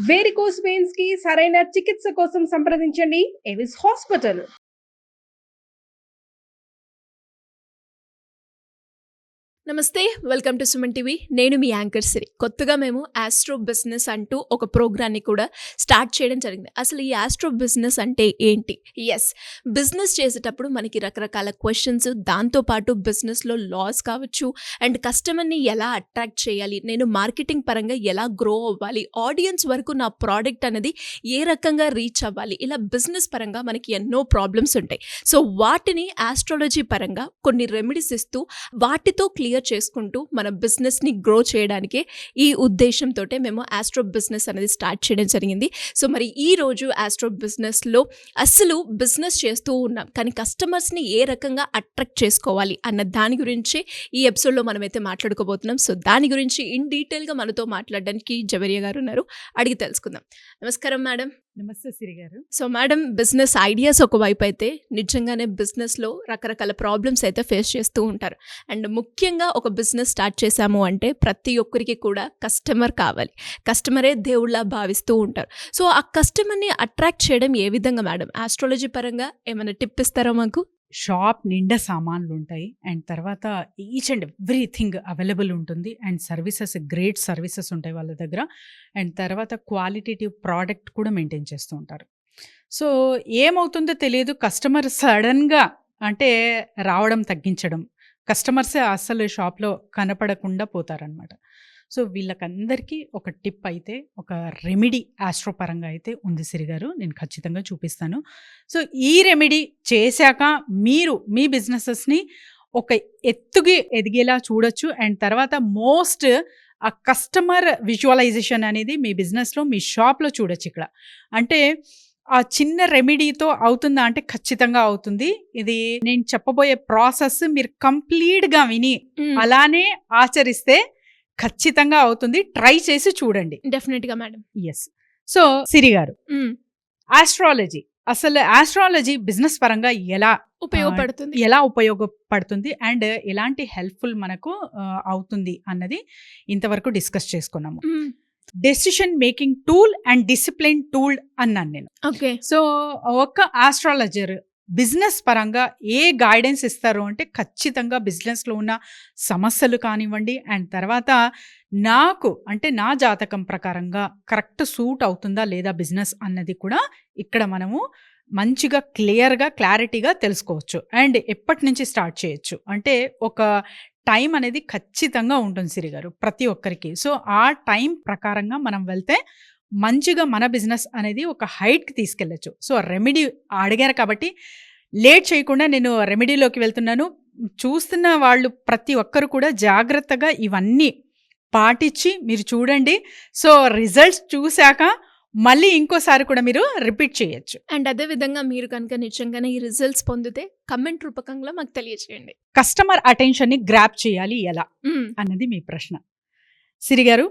Varicose veins కి సరైన చికిత్స కోసం సంప్రదించండి ఎవిస్ హాస్పిటల్. నమస్తే, వెల్కమ్ టు సుమన్ టీవీ. నేను మీ యాంకర్ సిరి. కొత్తగా మేము ఆస్ట్రో బిజినెస్ అంటూ ఒక ప్రోగ్రాన్ని కూడా స్టార్ట్ చేయడం జరిగింది. అసలు ఈ ఆస్ట్రో బిజినెస్ అంటే ఏంటి? ఎస్, బిజినెస్ చేసేటప్పుడు మనకి రకరకాల క్వశ్చన్స్, దాంతోపాటు బిజినెస్లో లాస్ కావచ్చు, అండ్ కస్టమర్ని ఎలా అట్రాక్ట్ చేయాలి, నేను మార్కెటింగ్ పరంగా ఎలా గ్రో అవ్వాలి, ఆడియన్స్ వరకు నా ప్రోడక్ట్ అనేది ఏ రకంగా రీచ్ అవ్వాలి, ఇలా బిజినెస్ పరంగా మనకి ఎన్నో ప్రాబ్లమ్స్ ఉంటాయి. సో వాటిని ఆస్ట్రాలజీ పరంగా కొన్ని రెమెడీస్ ఇస్తూ వాటితో క్లియర్ చేసుకుంటూ మన బిజినెస్ని గ్రో చేయడానికే ఈ ఉద్దేశంతో మేము ఆస్ట్రో బిజినెస్ అనేది స్టార్ట్ చేయడం జరిగింది. సో మరి ఈ రోజు ఆస్ట్రో బిజినెస్లో అసలు బిజినెస్ చేస్తూ ఉన్నాం, కానీ కస్టమర్స్ని ఏ రకంగా అట్రాక్ట్ చేసుకోవాలి అన్న దాని గురించి ఈ ఎపిసోడ్లో మనమైతే మాట్లాడుకోబోతున్నాం. సో దాని గురించి ఇన్ డీటెయిల్గా మనతో మాట్లాడడానికి జవేరియా గారు ఉన్నారు, అడిగి తెలుసుకుందాం. నమస్కారం మేడం. నమస్తే సిరి గారు. సో మేడం, బిజినెస్ ఐడియాస్ ఒకవైపు అయితే నిజంగానే బిజినెస్లో రకరకాల ప్రాబ్లమ్స్ అయితే ఫేస్ చేస్తూ ఉంటారు. అండ్ ముఖ్యంగా ఒక బిజినెస్ స్టార్ట్ చేశాము అంటే ప్రతి ఒక్కరికి కూడా కస్టమర్ కావాలి, కస్టమరే దేవుళ్ళ భావిస్తూ ఉంటారు. సో ఆ కస్టమర్ని అట్రాక్ట్ చేయడం ఏ విధంగా మేడం? ఆస్ట్రాలజీ పరంగా ఏమైనా టిప్ ఇస్తారా మాకు? షాప్ నిండా సామాన్లు ఉంటాయి, అండ్ తర్వాత ఈచ్ అండ్ ఎవ్రీథింగ్ అవైలబుల్ ఉంటుంది, అండ్ సర్వీసెస్ గ్రేట్ సర్వీసెస్ ఉంటాయి వాళ్ళ దగ్గర, అండ్ తర్వాత క్వాలిటేటివ్ ప్రోడక్ట్ కూడా మెయింటైన్ చేస్తూ ఉంటారు. సో ఏమవుతుందో తెలియదు, కస్టమర్ సడన్గా అంటే రావడం తగ్గించడం, కస్టమర్సే అస్సలు షాప్లో కనపడకుండా పోతారనమాట. సో వీళ్ళకందరికీ ఒక టిప్ అయితే, ఒక రెమెడీ ఆస్ట్రో పరంగా అయితే ఉంది సిరిగారు, నేను ఖచ్చితంగా చూపిస్తాను. సో ఈ రెమెడీ చేశాక మీరు మీ బిజినెసెస్ని ఒక ఎత్తుకి ఎదిగేలా చూడొచ్చు, అండ్ తర్వాత మోస్ట్ ఆ కస్టమర్ విజువలైజేషన్ అనేది మీ బిజినెస్లో, మీ షాప్లో చూడొచ్చు. ఇక్కడ అంటే ఆ చిన్న రెమెడీతో అవుతుందా అంటే ఖచ్చితంగా అవుతుంది. ఇది నేను చెప్పబోయే ప్రాసెస్ మీరు కంప్లీట్గా విని అలానే ఆచరిస్తే ఖచ్చితంగా అవుతుంది. ట్రై చేసి చూడండి. డెఫినెట్గా మేడం. ఎస్. సో సిరి గారు, ఆస్ట్రాలజీ, అసలు ఆస్ట్రాలజీ బిజినెస్ పరంగా ఎలా ఉపయోగపడుతుంది అండ్ ఎలాంటి హెల్ప్ఫుల్ మనకు అవుతుంది అన్నది ఇంతవరకు డిస్కస్ చేసుకున్నాము. Decision making tool and discipline tool అన్నాను నేను. ఓకే. సో ఒక ఆస్ట్రాలజర్ బిజినెస్ పరంగా ఏ గైడెన్స్ ఇస్తారు అంటే ఖచ్చితంగా బిజినెస్లో ఉన్న సమస్యలు కానివ్వండి, అండ్ తర్వాత నాకు అంటే నా జాతకం ప్రకారంగా కరెక్ట్ సూట్ అవుతుందా లేదా బిజినెస్ అన్నది కూడా ఇక్కడ మనము మంచిగా క్లియర్గా క్లారిటీగా తెలుసుకోవచ్చు, అండ్ ఎప్పటి నుంచి స్టార్ట్ చేయొచ్చు అంటే ఒక టైం అనేది ఖచ్చితంగా ఉంటుంది సిరి గారు ప్రతి ఒక్కరికి. సో ఆ టైం ప్రకారంగా మనం వెళ్తే మంచిగా మన బిజినెస్ అనేది ఒక హైట్కి తీసుకెళ్ళచ్చు. సో రెమెడీ అడిగారు కాబట్టి లేట్ చేయకుండా నేను రెమెడీలోకి వెళ్తున్నాను. చూస్తున్న వాళ్ళు ప్రతి ఒక్కరు కూడా జాగ్రత్తగా ఇవన్నీ పాటించి మీరు చూడండి. సో రిజల్ట్స్ చూశాక మళ్ళీ ఇంకోసారి కూడా మీరు రిపీట్ చేయొచ్చు. అండ్ అదే విధంగా మీరు కనుక నిజంగానే ఈ రిజల్ట్స్ పొందితే కమెంట్ రూపకంగా మాకు తెలియజేయండి. కస్టమర్ అటెన్షన్ని గ్రాప్ చేయాలి ఎలా అన్నది మీ ప్రశ్న. సిరి గారు,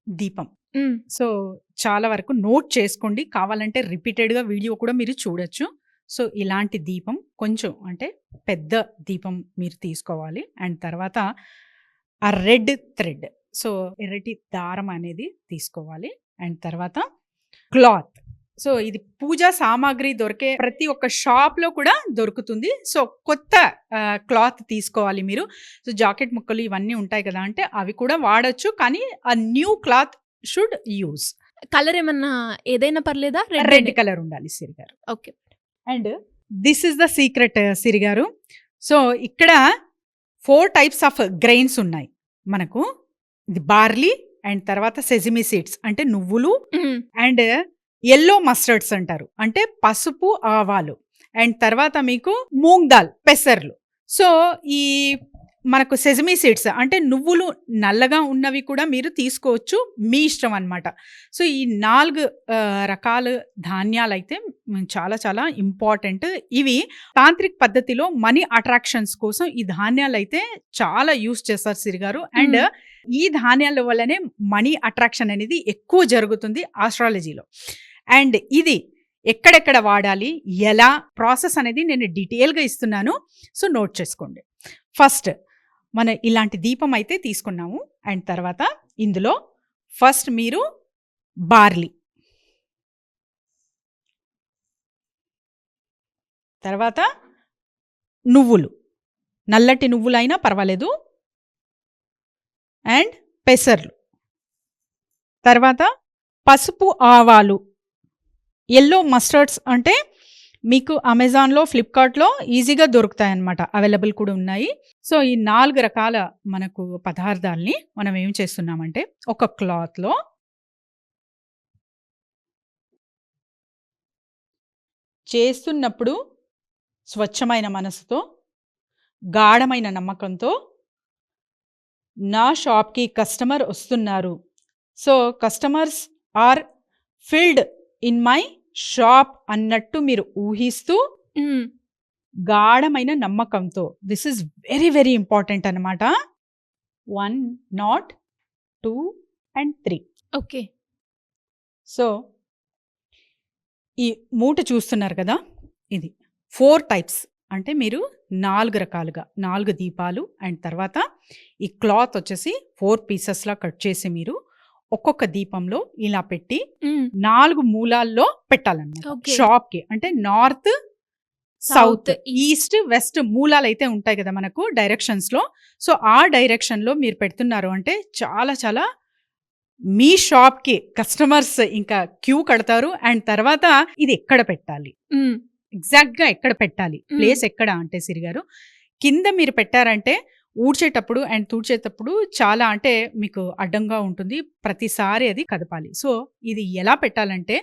దీపం. సో చాలా వరకు నోట్ చేసుకోండి, కావాలంటే రిపీటెడ్గా వీడియో కూడా మీరు చూడొచ్చు. సో ఇలాంటి దీపం కొంచెం అంటే పెద్ద దీపం మీరు తీసుకోవాలి, అండ్ తర్వాత ఆ రెడ్ థ్రెడ్, సో ఎర్రటి దారం అనేది తీసుకోవాలి, అండ్ తర్వాత క్లాత్. సో ఇది పూజా సామాగ్రి దొరికే ప్రతి ఒక్క షాప్లో కూడా దొరుకుతుంది. సో కొత్త క్లాత్ తీసుకోవాలి మీరు. సో జాకెట్ ముక్కలు ఇవన్నీ ఉంటాయి కదా, అంటే అవి కూడా వాడచ్చు, కానీ ఆ new cloth should use. Colour ఏమన్నా ఏదైనా పర్లేదా? రెడ్ కలర్ ఉండాలి సిరి గారు. Okay. And this is the secret Siri గారు. సో ఇక్కడ 4 టైప్స్ ఆఫ్ గ్రెయిన్స్ ఉన్నాయి మనకు. ఇది బార్లీ, అండ్ తర్వాత సెజిమి సీడ్స్ అంటే నువ్వులు, అండ్ ఎల్లో మస్టర్డ్స్ అంటారు అంటే పసుపు ఆవాలు, అండ్ తర్వాత మీకు మూంగ్ దాల్ పెసర్లు. సో ఈ మనకు సెజమీ సీడ్స్ అంటే నువ్వులు నల్లగా ఉన్నవి కూడా మీరు తీసుకోవచ్చు, మీ ఇష్టం అన్నమాట. సో ఈ 4 రకాల ధాన్యాలు అయితే చాలా చాలా ఇంపార్టెంట్. ఇవి తాంత్రిక్ పద్ధతిలో మనీ అట్రాక్షన్స్ కోసం ఈ ధాన్యాలు అయితే చాలా యూస్ చేస్తారు సిరిగారు. అండ్ ఈ ధాన్యాల వల్లనే మనీ అట్రాక్షన్ అనేది ఎక్కువ జరుగుతుంది ఆస్ట్రాలజీలో. అండ్ ఇది ఎక్కడెక్కడ వాడాలి, ఎలా ప్రాసెస్ అనేది నేను డీటెయిల్గా ఇస్తున్నాను. సో నోట్ చేసుకోండి. ఫస్ట్ మనం ఇలాంటి దీపం అయితే తీసుకున్నాము, అండ్ తర్వాత ఇందులో ఫస్ట్ మీరు బార్లీ, తర్వాత నువ్వులు, నల్లటి నువ్వులైనా పర్వాలేదు, అండ్ పెసర్లు, తర్వాత పసుపు, ఆవాలు, ఎల్లో మస్టర్డ్స్ అంటే మీకు అమెజాన్లో, ఫ్లిప్కార్ట్లో ఈజీగా దొరుకుతాయి అన్నమాట, అవైలబుల్ కూడా ఉన్నాయి. సో ఈ 4 రకాల మనకు పదార్థాలని మనం ఏం చేస్తున్నామంటే ఒక క్లాత్లో చేస్తున్నప్పుడు స్వచ్ఛమైన మనసుతో, గాఢమైన నమ్మకంతో, నా షాప్కి కస్టమర్ వస్తున్నారు, so customers are filled in my shop అన్నట్టు మీరు ఊహిస్తూ హ్మ్. గాఢమైన నమ్మకంతో, this is very very important అనమాట. 1 నాట్ 2 అండ్ 3. ఓకే. సో ఈ మూట చూస్తున్నారు కదా, ఇది 4 టైప్స్, అంటే మీరు 4 రకాలుగా 4 దీపాలు, అండ్ తర్వాత ఈ క్లాత్ వచ్చేసి 4 పీసెస్లా కట్ చేసి మీరు ఒక్కొక్క దీపంలో ఇలా పెట్టి హ్మ్. 4 మూలాల్లో పెట్టాలన్నమాట. Okay. షాప్కి అంటే north, South, south, east. East, west మూలాలు అయితే ఉంటాయి కదా మనకు డైరెక్షన్స్లో. సో ఆ డైరెక్షన్లో మీరు పెడుతున్నారు అంటే చాలా చాలా మీ షాప్కి కస్టమర్స్ ఇంకా క్యూ కడతారు. అండ్ తర్వాత ఇది ఎక్కడ పెట్టాలి, హ్మ్. ఎగ్జాక్ట్గా ఎక్కడ పెట్టాలి, ప్లేస్ ఎక్కడ అంటే సిరిగారు కింద మీరు పెట్టారంటే ఊడ్చేటప్పుడు అండ్ తుడిచేటప్పుడు చాలా అంటే మీకు అడ్డంగా ఉంటుంది, ప్రతిసారి అది కదపాలి. సో ఇది ఎలా పెట్టాలంటే,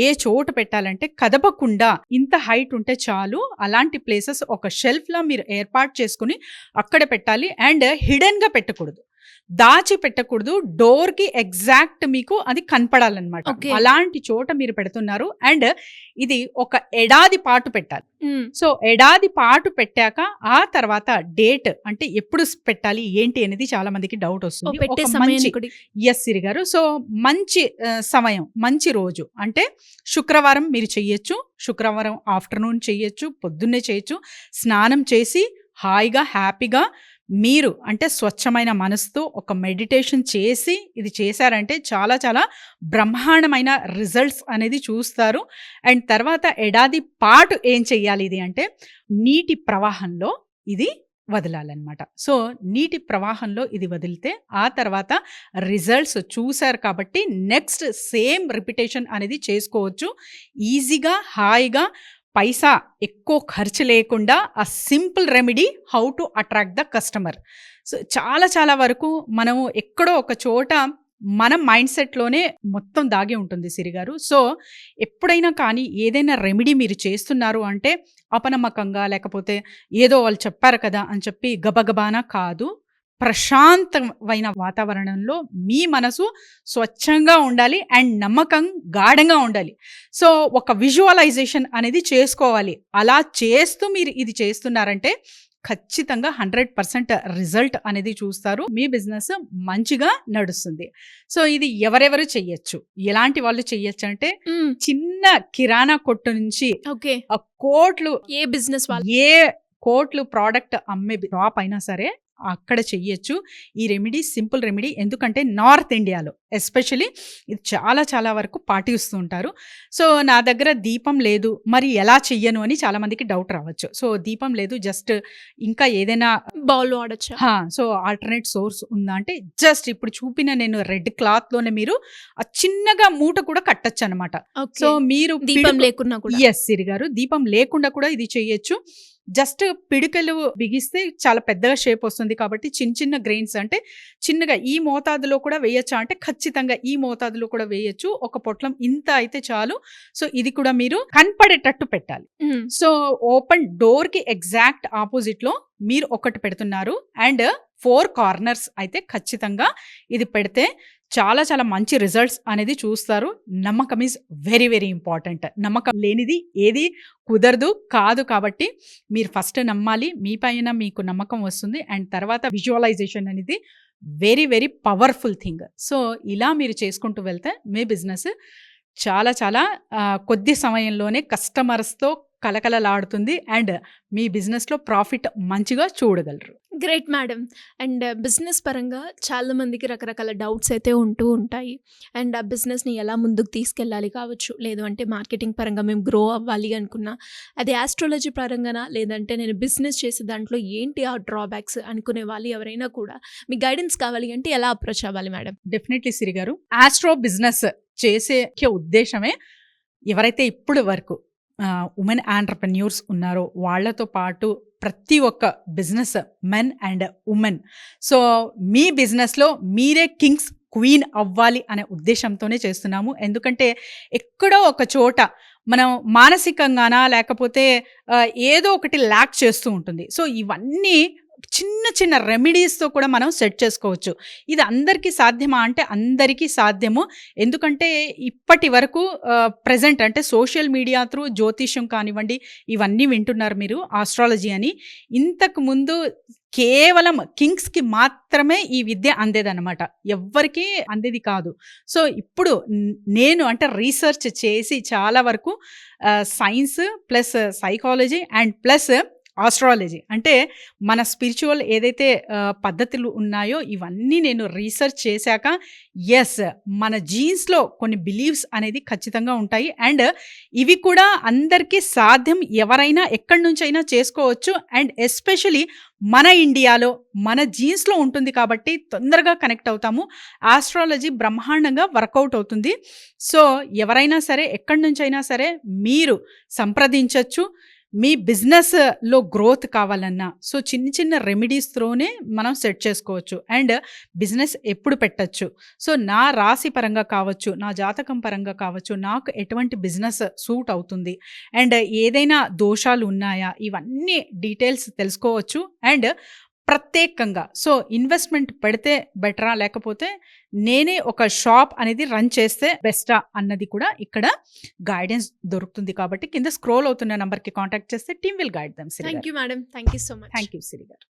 ఏ చోటు పెట్టాలంటే కదపకుండా ఇంత హైట్ ఉంటే చాలు, అలాంటి ప్లేసెస్ ఒక షెల్ఫ్లా మీరు ఏర్పాటు చేసుకుని అక్కడ పెట్టాలి. అండ్ హిడెన్గా పెట్టకూడదు, దాచి పెట్టకూడదు, డోర్కి ఎగ్జాక్ట్ మీకు అది కనపడాలన్నమాట. Okay. అలాంటి చోట మీరు పెడుతున్నారు. అండ్ ఇది ఒక ఏడాది పాటు పెట్టాలి. హ్మ్. సో ఏడాది పాటు పెట్టాక ఆ తర్వాత డేట్ అంటే ఎప్పుడు పెట్టాలి ఏంటి అనేది చాలా మందికి డౌట్ ఓ వస్తుంది. పెట్టే ఒక మంచి సమయాన్ని కూడా ఎస్ సిరి గారు, సో మంచి సమయం, మంచి రోజు అంటే శుక్రవారం మీరు చెయ్యొచ్చు, శుక్రవారం ఆఫ్టర్నూన్ చెయ్యొచ్చు, పొద్దున్నే చేయొచ్చు. స్నానం చేసి హాయిగా హ్యాపీగా మీరు అంటే స్వచ్ఛమైన మనసుతో ఒక మెడిటేషన్ చేసి ఇది చేశారంటే చాలా చాలా బ్రహ్మాండమైన రిజల్ట్స్ అనేది చూస్తారు. అండ్ తర్వాత ఏడాది పాటు ఏం చెయ్యాలి ఇది అంటే నీటి ప్రవాహంలో ఇది వదలాలన్నమాట. సో నీటి ప్రవాహంలో ఇది వదిలితే ఆ తర్వాత రిజల్ట్స్ చూశారు కాబట్టి నెక్స్ట్ సేమ్ రిపిటేషన్ అనేది చేసుకోవచ్చు ఈజీగా, హాయిగా, పైసా ఎక్కువ ఖర్చు లేకుండా. ఆ simple remedy how to attract the customer. So చాలా చాలా వరకు మనము ఎక్కడో ఒక చోట మన మైండ్ సెట్లోనే మొత్తం దాగి ఉంటుంది సిరిగారు. సో ఎప్పుడైనా కానీ ఏదైనా రెమెడీ మీరు చేస్తున్నారు అంటే అపనమ్మకంగా, లేకపోతే ఏదో వాళ్ళు చెప్పారు కదా అని చెప్పి గబగబానా కాదు, ప్రశాంతమైన వాతావరణంలో మీ మనసు స్వచ్ఛంగా ఉండాలి అండ్ నమ్మకం గాఢంగా ఉండాలి. సో ఒక విజువలైజేషన్ అనేది చేసుకోవాలి. అలా చేస్తూ మీరు ఇది చేస్తున్నారంటే ఖచ్చితంగా 100% రిజల్ట్ అనేది చూస్తారు, మీ బిజినెస్ మంచిగా నడుస్తుంది. సో ఇది ఎవరెవరు చెయ్యొచ్చు, ఎలాంటి వాళ్ళు చెయ్యొచ్చు అంటే హ్మ్. చిన్న కిరాణా కొట్టు నుంచి ఓకే. కోట్లు, ఏ బిజినెస్ వాళ్ళు ఏ కోట్లు ప్రోడక్ట్ అమ్మే షాప్ అయినా సరే అక్కడ చెయ్యొచ్చు ఈ రెమెడీ. సింపుల్ రెమెడీ, ఎందుకంటే నార్త్ ఇండియాలో ఎస్పెషలీ ఇది చాలా చాలా వరకు పాటిస్తూ ఉంటారు. సో నా దగ్గర దీపం లేదు, మరి ఎలా చెయ్యను అని చాలా మందికి డౌట్ రావచ్చు. సో దీపం లేదు, జస్ట్ ఇంకా ఏదైనా బౌల్ వాడచ్చా? సో ఆల్టర్నేట్ సోర్స్ ఉందా అంటే జస్ట్ ఇప్పుడు చూపిన నేను రెడ్ క్లాత్లోనే మీరు ఆ చిన్నగా మూట కూడా కట్టచ్చు అనమాట. So okay. మీరు దీపం లేకున్నా కూడా ఎస్ సిరి గారు, దీపం లేకుండా కూడా ఇది చెయ్యొచ్చు. జస్ట్ పిడికలు బిగిస్తే చాలా పెద్దగా షేప్ వస్తుంది కాబట్టి చిన్న చిన్న గ్రెయిన్స్ అంటే చిన్నగా ఈ మోతాదులో కూడా వేయచ్చా అంటే ఖచ్చితంగా ఈ మోతాదులో కూడా వేయచ్చు. ఒక పొట్లం ఇంత అయితే చాలు. సో ఇది కూడా మీరు కనపడేటట్టు పెట్టాలి. హ్మ్. సో ఓపెన్ డోర్కి ఎగ్జాక్ట్ ఆపోజిట్లో మీరు ఒకటి పెడుతున్నారు అండ్ 4 కార్నర్స్ అయితే ఖచ్చితంగా ఇది పెడితే చాలా చాలా మంచి రిజల్ట్స్ అనేది చూస్తారు. నమ్మకం ఈజ్ వెరీ వెరీ ఇంపార్టెంట్. నమ్మకం లేనిది ఏది కుదరదు కాదు, కాబట్టి మీరు ఫస్ట్ నమ్మాలి, మీ పైన మీకు నమ్మకం వస్తుంది. అండ్ తర్వాత విజువలైజేషన్ అనేది very very powerful thing. So ఇలా మీరు చేసుకుంటూ వెళ్తే మీ బిజినెస్ చాలా చాలా కొద్ది సమయంలోనే కస్టమర్స్తో కలకలలాడుతుంది అండ్ మీ బిజినెస్లో ప్రాఫిట్ మంచిగా చూడగలరు. Great madam. అండ్ బిజినెస్ పరంగా చాలా మందికి రకరకాల డౌట్స్ అయితే ఉంటూ ఉంటాయి. అండ్ ఆ బిజినెస్ని ఎలా ముందుకు తీసుకెళ్ళాలి కావచ్చు, లేదు అంటే మార్కెటింగ్ పరంగా మేము గ్రో అవ్వాలి అనుకున్నా, అది ఆస్ట్రాలజీ పరంగానా, లేదంటే నేను బిజినెస్ చేసే దాంట్లో ఏంటి ఆ డ్రాబ్యాక్స్ అనుకునే వాళ్ళు ఎవరైనా కూడా మీ గైడెన్స్ కావాలి అంటే ఎలా అప్రోచ్ అవ్వాలి మేడం? డెఫినెట్లీ సిరి గారు, ఆస్ట్రో బిజినెస్ చేసే ఉద్దేశమే ఎవరైతే ఇప్పటి వరకు ఉమెన్ ఆంటర్ప్రెన్యూర్స్ ఉన్నారో వాళ్ళతో పాటు ప్రతి ఒక్క business men and women, so మీ బిజినెస్లో మీరే కింగ్స్ క్వీన్ అవ్వాలి అనే ఉద్దేశంతోనే చేస్తున్నాము. ఎందుకంటే ఎక్కడో ఒక చోట మనం మానసికంగానా లేకపోతే ఏదో ఒకటి ల్యాక్ చేస్తూ ఉంటుంది. సో ఇవన్నీ చిన్న చిన్న రెమెడీస్తో కూడా మనం సెట్ చేసుకోవచ్చు. ఇది అందరికీ సాధ్యమా అంటే అందరికీ సాధ్యము. ఎందుకంటే ఇప్పటి వరకు ప్రజెంట్ అంటే సోషల్ మీడియా త్రూ జ్యోతిష్యం కానివ్వండి, ఇవన్నీ వింటున్నారు మీరు ఆస్ట్రాలజీ అని. ఇంతకు ముందు కేవలం కింగ్స్కి మాత్రమే ఈ విద్య అందేదన్నమాట, ఎవ్వరికీ అందేది కాదు. సో ఇప్పుడు నేను అంటే రీసెర్చ్ చేసి చాలా వరకు science plus psychology and plus astrology అంటే మన స్పిరిచువల్ ఏదైతే పద్ధతులు ఉన్నాయో ఇవన్నీ నేను రీసెర్చ్ చేశాక ఎస్ మన జీన్స్లో కొన్ని బిలీవ్స్ అనేది ఖచ్చితంగా ఉంటాయి అండ్ ఇవి కూడా అందరికీ సాధ్యం, ఎవరైనా ఎక్కడి నుంచి అయినా చేసుకోవచ్చు. అండ్ ఎస్పెషలీ మన ఇండియాలో మన జీన్స్లో ఉంటుంది కాబట్టి తొందరగా కనెక్ట్ అవుతాము. ఆస్ట్రాలజీ బ్రహ్మాండంగా వర్కౌట్ అవుతుంది. సో ఎవరైనా సరే ఎక్కడి నుంచి అయినా సరే మీరు సంప్రదించవచ్చు. మీ బిజినెస్లో గ్రోత్ కావాలన్నా సో చిన్న చిన్న రెమెడీస్ త్రోనే మనం సెట్ చేసుకోవచ్చు అండ్ బిజినెస్ ఎప్పుడు పెట్టచ్చు. సో నా రాశి పరంగా కావచ్చు, నా జాతకం పరంగా కావచ్చు, నాకు ఎటువంటి బిజినెస్ సూట్ అవుతుంది అండ్ ఏదైనా దోషాలు ఉన్నాయా, ఇవన్నీ డీటెయిల్స్ తెలుసుకోవచ్చు. అండ్ ప్రత్యేకంగా సో ఇన్వెస్ట్మెంట్ పెడితే బెటరా లేకపోతే నేనే ఒక షాప్ అనేది రన్ చేస్తే బెస్టా అన్నది కూడా ఇక్కడ గైడెన్స్ దొరుకుతుంది. కాబట్టి కింద స్క్రోల్ అవుతున్న నంబర్కి కాంటాక్ట్ చేస్తే team will guide them. Thank you madam, thank you so much. Thank you Siri గారు.